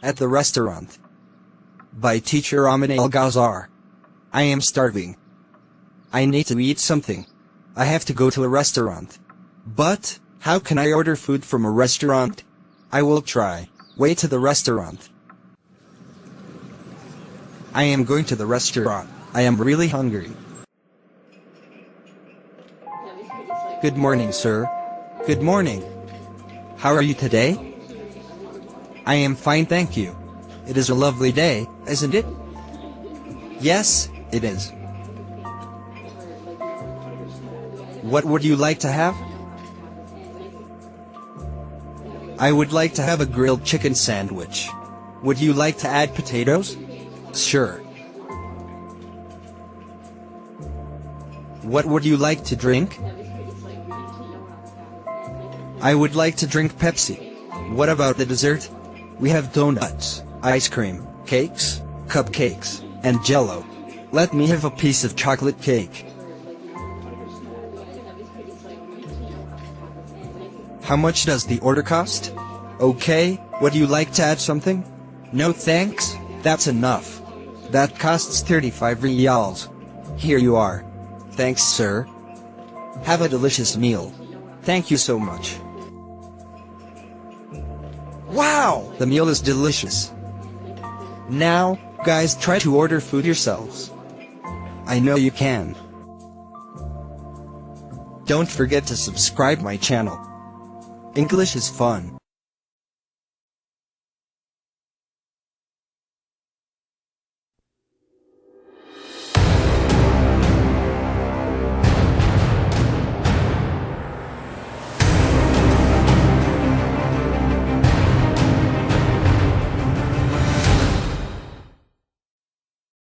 At the Restaurant by teacher Amin Al-Ghazar. I am starving. I need to eat something. I have to go to a restaurant. But, how can I order food from a restaurant? I will try. Way to the restaurant. I am going to the restaurant. I am really hungry. Good morning, sir. Good morning. How are you today? I am fine, thank you. It is a lovely day, isn't it? Yes, it is. What would you like to have? I would like to have a grilled chicken sandwich. Would you like to add potatoes? Sure. What would you like to drink? I would like to drink Pepsi. What about the dessert? We have donuts, ice cream, cakes, cupcakes, and jello. Let me have a piece of chocolate cake. How much does the order cost? Okay, would you like to add something? No thanks, that's enough. That costs 35 riyals. Here you are. Thanks, sir. Have a delicious meal. Thank you so much. Wow! The meal is delicious. Now, guys, try to order food yourselves. I know you can. Don't forget to subscribe my channel. English is fun.